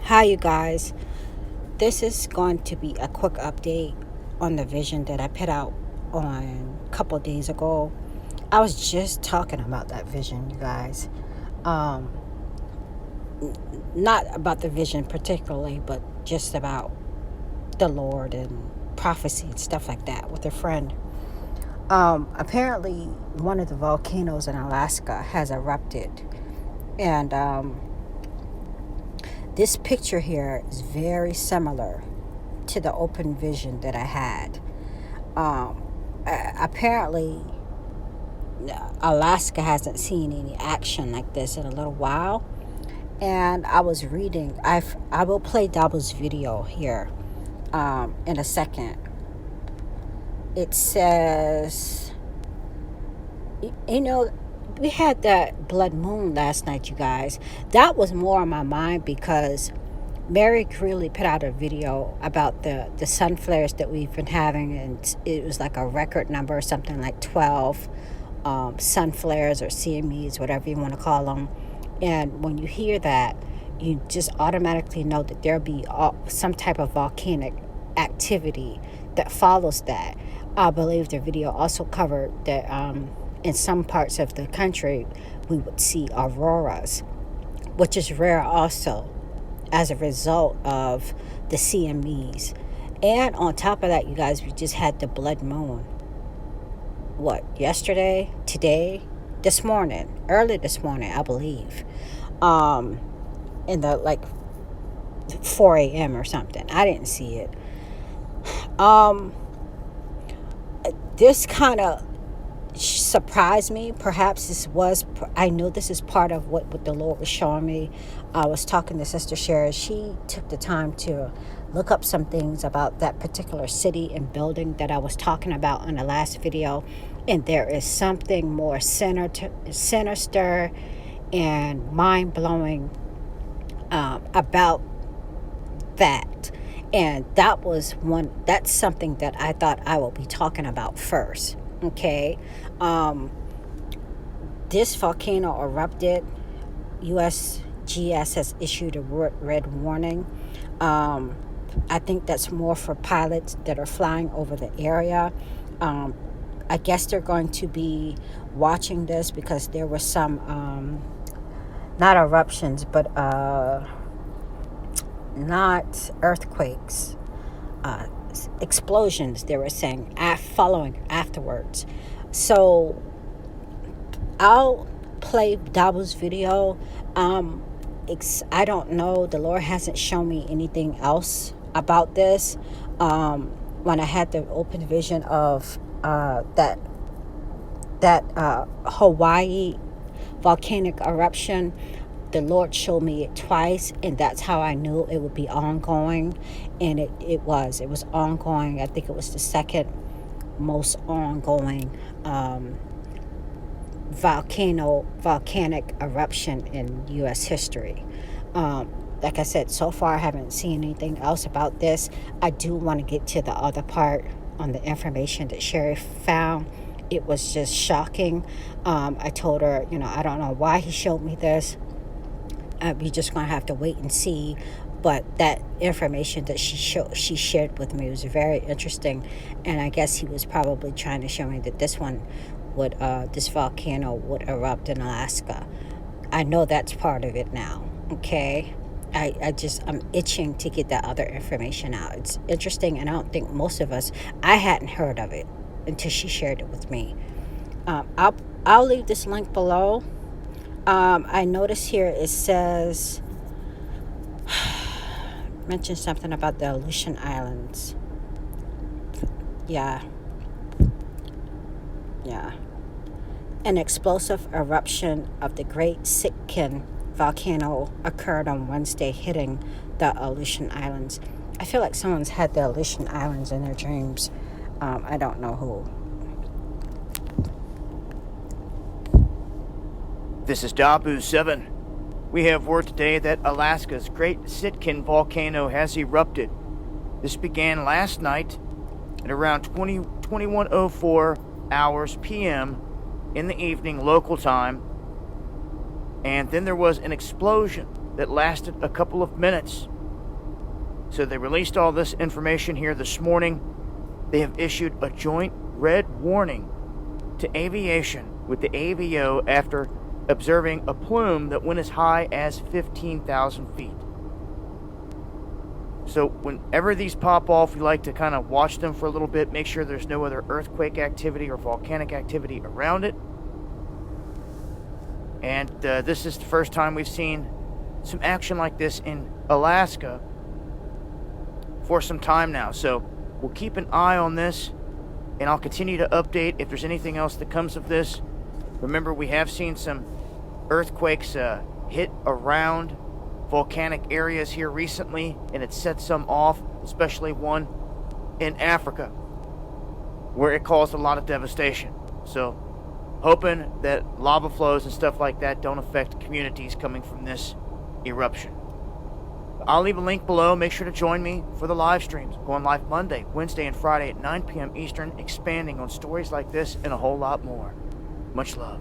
Hi, you guys. This is going to be a quick update on the vision that I put out on a couple days ago. I was just talking about that vision, you guys. Um, Not about the vision particularly, but just about the Lord and prophecy and stuff like that with a friend. Apparently, one of the volcanoes in Alaska has erupted, and this picture here is very similar to the open vision that I had. Um, Apparently, Alaska hasn't seen any action like this in a little while. And I was reading, I will play Dahboo's video here in a second. It says, you know, we had that blood moon last night, you guys. That was more on my mind because Mary Greeley put out a video about the sun flares that we've been having, and it was like a record number, something like 12 sun flares or CMEs, whatever you want to call them. And when you hear that, you just automatically know that there'll be some type of volcanic activity that follows that. I believe the video also covered that in some parts of the country we would see auroras, which is rare also as a result of the CMEs. And on top of that, you guys, we just had the blood moon. What, yesterday, today, this morning, early this morning, I believe, in the like 4 a.m. or something. I didn't see it. This kind of surprised me. Perhaps I know this is part of what the Lord was showing me. I was talking to Sister Sherry. She took the time to look up some things about that particular city and building that I was talking about in the last video, and there is something more sinister and mind-blowing about that. And that's something that I thought I will be talking about first. Okay. This volcano erupted. USGS has issued a red warning. I think that's more for pilots that are flying over the area. I guess they're going to be watching this because there were some not eruptions, but not earthquakes, explosions, they were saying, following afterwards. So I'll play Dahboo's video. I don't know, the Lord hasn't shown me anything else about this. When I had the open vision of that Hawaii volcanic eruption, the Lord showed me it twice, and that's how I knew it would be ongoing. And it was ongoing. I think it was the second most ongoing volcanic eruption in U.S. history. Like I said, so far I haven't seen anything else about this. I do want to get to the other part on the information that Sherry found. It was just shocking. I told her, I don't know why he showed me this. We're just going to have to wait and see. But that information that she shared with me was very interesting. And I guess he was probably trying to show me that this volcano would erupt in Alaska. I know that's part of it now. Okay. I'm itching to get that other information out. It's interesting, and I don't think most of us, I hadn't heard of it until she shared it with me. I'll leave this link below. I notice here it says, mention something about the Aleutian Islands. Yeah. An explosive eruption of the Great Sitkin volcano occurred on Wednesday, hitting the Aleutian Islands. I feel like someone's had the Aleutian Islands in their dreams. I don't know who. This is Dahboo 7. We have word today that Alaska's Great Sitkin volcano has erupted. This began last night at around 21:04 hours p.m. in the evening local time. And then there was an explosion that lasted a couple of minutes. So they released all this information here this morning. They have issued a joint red warning to aviation with the AVO after observing a plume that went as high as 15,000 feet. So whenever these pop off, we like to kind of watch them for a little bit, make sure there's no other earthquake activity or volcanic activity around it. And this is the first time we've seen some action like this in Alaska for some time now. So we'll keep an eye on this, and I'll continue to update if there's anything else that comes of this. Remember, we have seen some earthquakes hit around volcanic areas here recently, and it set some off, especially one in Africa, where it caused a lot of devastation. So, hoping that lava flows and stuff like that don't affect communities coming from this eruption. I'll leave a link below. Make sure to join me for the live streams. Going live Monday, Wednesday, and Friday at 9 p.m. Eastern, expanding on stories like this and a whole lot more. Much love.